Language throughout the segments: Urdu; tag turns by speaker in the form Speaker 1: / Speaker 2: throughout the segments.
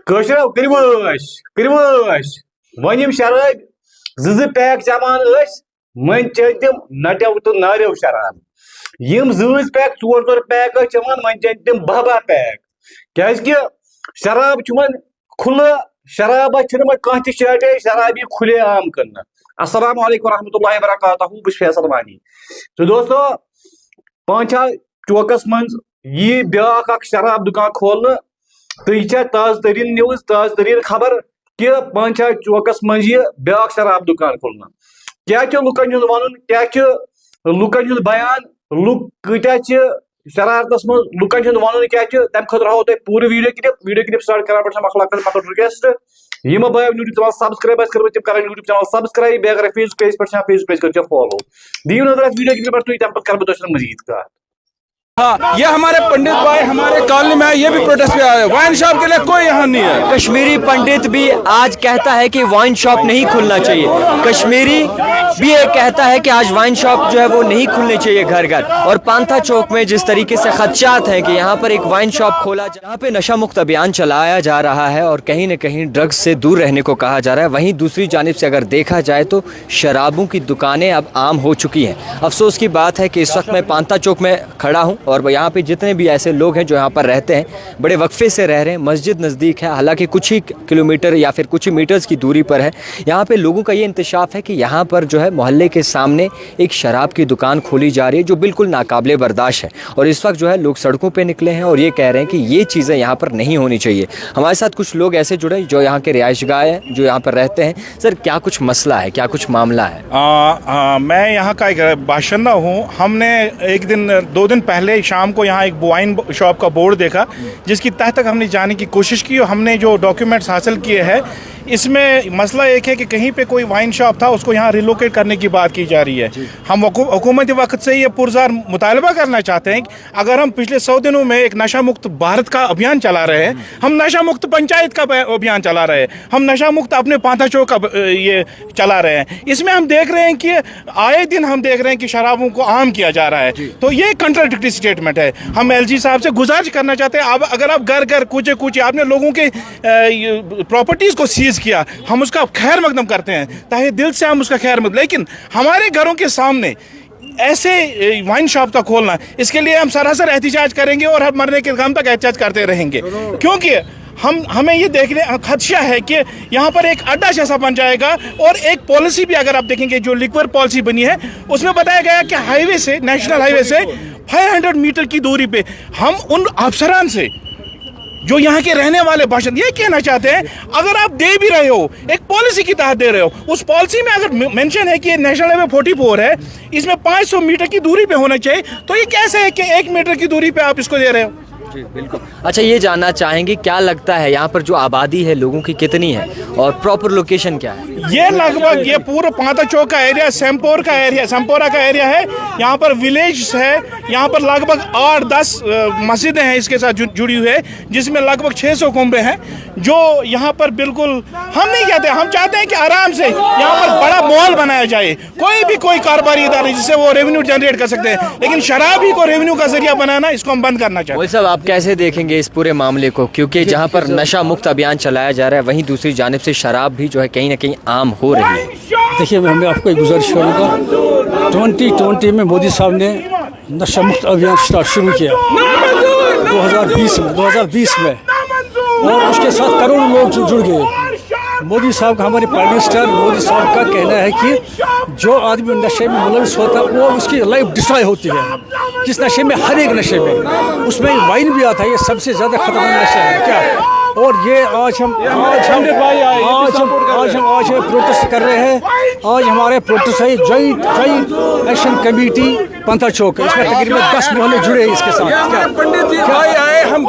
Speaker 1: کشرو کروش ون یم شراب پیک جمان من چن تم نٹو تو ناریو شراب یم پیک ژور پیک چمان من چن تم بہہ پیک کیازکہ شراب چھ کھلہ شراب کھانا تہ چاٹے شرابی کھلے عام کرنا. السلام علیکم ورحمۃ اللہ وبرکاتہ بس فیصل وانی. تو دوستو پانچا چوکس من یہ بیاکھ اخ شراب دکان کھولنے تو یہ تازہ ترین نیوز تازہ ترین خبر کہ پانچا چوکس من یہ بیاکھ شراب دکان کھولنا. کیا لکن ہند ون کیا لکن ہند بیان لک کتیا شرارتس من لکن ہند ون کیا تمہ خاطر ہاو تہ پورے ویڈیو کلپ سٹارٹ کران پہ مخلاق رکویسٹ یہ بھائی یوٹیوب چینل سبسکرائب تم کر یوٹیوب چینل سبسکرائب بیٚیہِ اگر فیس بک پیج پہ فیس بک پیج کر فالو دیو نظر ات ویڈیو کلپ پہ تم پہ کر بہت مزید کات.
Speaker 2: ہاں یہ ہمارے پنڈت بھائی ہمارے کالونی میں یہ بھی پروٹیسٹ پہ آئے. وائن شاپ کے لیے کوئی یہاں نہیں ہے.
Speaker 3: کشمیری پنڈت بھی آج کہتا ہے کہ وائن شاپ نہیں کھلنا چاہیے. کشمیری بھی یہ کہتا ہے کہ آج وائن شاپ جو ہے وہ نہیں کھلنے چاہیے گھر گھر. اور پانتھا چوک میں جس طریقے سے خدشات ہیں کہ یہاں پر ایک وائن شاپ کھولا جہاں پہ نشہ مکت ابھیان چلایا جا رہا ہے اور کہیں نہ کہیں ڈرگز سے دور رہنے کو کہا جا رہا ہے. وہیں دوسری جانب سے اگر دیکھا جائے تو شرابوں کی دکانیں اب عام ہو چکی ہیں. افسوس کی بات ہے کہ اس وقت میں پانتھا چوک میں کھڑا ہوں اور یہاں پہ جتنے بھی ایسے لوگ ہیں جو یہاں پر رہتے ہیں بڑے وقفے سے رہ رہے ہیں. مسجد نزدیک ہے, حالانکہ کچھ ہی کلومیٹر یا پھر کچھ ہی میٹرز کی دوری پر ہے. یہاں پہ لوگوں کا یہ انکشاف ہے کہ یہاں پر جو ہے محلے کے سامنے ایک شراب کی دکان کھولی جا رہی ہے جو بالکل ناقابل برداشت ہے. اور اس وقت جو ہے لوگ سڑکوں پہ نکلے ہیں اور یہ کہہ رہے ہیں کہ یہ چیزیں یہاں پر نہیں ہونی چاہیے. ہمارے ساتھ کچھ لوگ ایسے جڑے جو یہاں کے رہائش گاہ ہیں جو یہاں پر رہتے ہیں. سر کیا کچھ مسئلہ ہے, کیا کچھ معاملہ ہے؟
Speaker 2: میں یہاں کا ایک باشندہ ہوں. ہم نے ایک دن 2 دن پہلے شام کو یہاں ایک وائن شاپ کا بورڈ دیکھا جس کی تہ تک ہم نے جانے کی کوشش کی اور ہم نے جو ڈاکیومنٹس حاصل کیے ہیں اس میں مسئلہ ایک ہے کہ کہیں پہ کوئی وائن شاپ تھا اس کو یہاں ریلوکیٹ کرنے کی بات کی جا رہی ہے. ہم حکومتی وقت سے یہ پرزار مطالبہ کرنا چاہتے ہیں کہ اگر ہم پچھلے 100 دنوں میں ایک نشہ مکت بھارت کا ابھیان چلا رہے ہیں, ہم نشہ مکت پنچایت کا ابھیان چلا رہے ہیں, ہم نشہ مکت اپنے پانتھا چوک کا یہ چلا رہے ہیں, اس میں ہم دیکھ رہے ہیں کہ آئے دن ہم دیکھ رہے ہیں کہ شرابوں کو عام کیا جا رہا ہے. تو یہ کنٹراڈکٹری اسٹیٹمنٹ ہے. ہم ایل جی صاحب سے گزارش کرنا چاہتے ہیں اگر آپ گھر گھر کوچے کوچے آپ نے لوگوں کے پراپرٹیز کو سیز کیا, ہم اس کا خیر مقدم کرتے ہیں, تاہے دل سے ہم اس کا خیر مقدم, لیکن ہمارے گھروں کے سامنے ایسے وائن شاپ کا کھولنا, اس کے لیے ہم سراسر احتجاج کریں گے اور ہم مرنے کے غم تک احتجاج کرتے رہیں گے. کیونکہ ہمیں یہ دیکھنے خدشہ ہے کہ یہاں پر ایک اڈا جیسا بن جائے گا. اور ایک پالیسی بھی اگر آپ دیکھیں گے جو لیکور پالیسی بنی ہے اس میں بتایا گیا کہ ہائی وے سے, نیشنل ہائی وے سے 500 میٹر کی دوری پہ ہم ان افسران سے جو یہاں کے رہنے والے باشند یہ کہنا چاہتے ہیں اگر آپ دے بھی رہے ہو ایک پالیسی کی تحت دے رہے ہو, اس پالیسی میں اگر مینشن ہے کہ یہ نیشنل ہائی وے 44 ہے, اس میں 500 میٹر کی دوری پہ ہونا چاہیے, تو یہ کیسے ہے کہ 1 میٹر کی دوری پہ آپ اس کو دے رہے ہو؟
Speaker 3: جی بالکل. اچھا یہ جاننا چاہیں گے کیا لگتا ہے یہاں پر جو آبادی ہے لوگوں کی کتنی ہے اور پراپر لوکیشن کیا ہے؟
Speaker 2: یہ لگ بھگ یہ پورا پانتھا چوک کا ایریا سمپورا کا ایریا ہے. یہاں پر ولیج ہے, یہاں پر لگ بھگ 8-10 مسجدیں ہیں اس کے ساتھ جڑی ہوئی ہے جس میں لگ بھگ 600 کمرے ہیں جو یہاں پر بالکل ہم نہیں کہتے, ہم چاہتے ہیں کہ آرام سے یہاں پر بڑا مال بنایا جائے, کوئی کاروباری ادارے جس سے وہ ریونیو جنریٹ کر سکتے ہیں, لیکن شراب ہی کو ریونیو کا ذریعہ بنانا اس کو ہم بند کرنا چاہتے ہیں.
Speaker 3: آپ کیسے دیکھیں گے اس پورے معاملے کو, کیونکہ جہاں پر نشہ مکت ابھیان چلایا جا رہا ہے وہیں دوسری جانب سے شراب بھی جو ہے کہیں نہ کہیں عام ہو رہی ہے؟
Speaker 4: دیکھیے میں آپ کو ایک گزارش کروں گا, 2020 میں مودی صاحب نے نشہ مکت ابھیان شروع کیا 2020 میں اور اس کے ساتھ کروڑوں لوگ جڑ گئے. مودی صاحب کا, ہمارے پرائم منسٹر مودی صاحب کا کہنا ہے کہ جو آدمی نشے میں ملوث ہوتا ہے وہ اس کی لائف ڈسٹرائے ہوتی ہے. جس نشے میں, ہر ایک نشے میں, اس میں وائن بھی آتا ہے, یہ سب سے زیادہ خطرناک نشہ ہے کیا. اور یہ آج ہم پروٹیسٹ کر رہے ہیں. آج ہمارے پروٹیسٹ ہے جوائنٹ ایکشن کمیٹی پانتھا چوک, اس میں تقریباً 10 محلے جڑے ہیں اس کے ساتھ.
Speaker 2: پنڈت جی بھائی آئے, ہم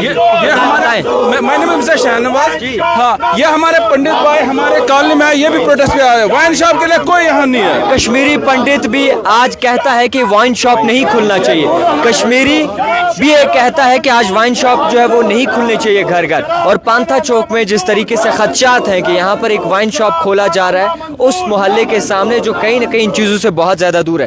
Speaker 2: یہ ہمارے میں نے شہنواز, ہاں یہ ہمارے پنڈت بھائی ہمارے کالونی میں یہ بھی پروٹیسٹ پہ آئے. وائن شاپ کے لیے کوئی یہاں نہیں ہے.
Speaker 3: کشمیری پنڈت بھی آج کہتا ہے کہ وائن شاپ نہیں کھلنا چاہیے. کشمیری بھی یہ کہتا ہے کہ آج وائن شاپ جو ہے وہ نہیں کھلنے چاہیے گھر گھر. اور پانتھا چوک میں جس طریقے سے خدشات ہیں کہ یہاں پر ایک وائن شاپ کھولا جا رہا ہے اس محلے کے سامنے جو کہیں نہ کہیں ان چیزوں سے بہت زیادہ دور ہے,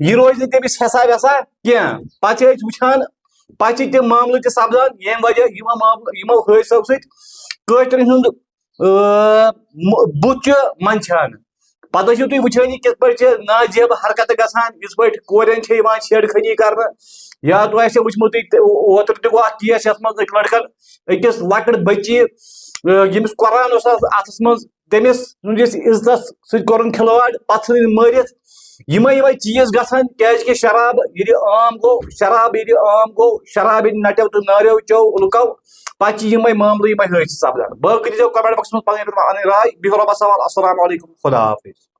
Speaker 1: یہ روز تمس حسا ویسا کی پتہ وچان پتہ تم معاملہ تہ سپدان یم وجہ یمو حٲدثو سۭتۍ کٲشرٮ۪ن ہُنٛد بُتھ چھُ منٛدچھان پتہٕ ٲسِو تُہۍ وٕچھان یہِ کِتھ پٲٹھۍ چھِ ناجٲیب حرکتہٕ گژھان یِتھ پٲٹھۍ کورٮ۪ن چھِ یِوان چھیڑ خٲنی کرنہٕ یا تۄہہِ آسیو وٕچھمُتٕے اوترٕ تہِ گوٚو اکھ کیس یتھ منٛز أکۍ لڑکن أکِس لۄکٕٹ بچی ییٚمِس قرآن اوس اتھس منٛز تٔمِس سٕنٛدِس عزتس سۭتۍ کوٚرُن کھلواڑ پتہٕ ژھٕنٕنۍ مٲرِتھ یِمے چیٖز گژھان کیازکہِ شراب ییٚلہِ عام گوٚو شراب ییٚلہِ نٹیو تہٕ ناریو چیو لُکو پتہٕ چھِ یِمے معاملہٕ یِمے حٲدثہٕ سپدان باقٕے دیٖزیو کمنٹ باکسس منٛز پنٕنۍ رائے بِہِو رۄبس حوالہٕ السلام علیکم خدا حافظ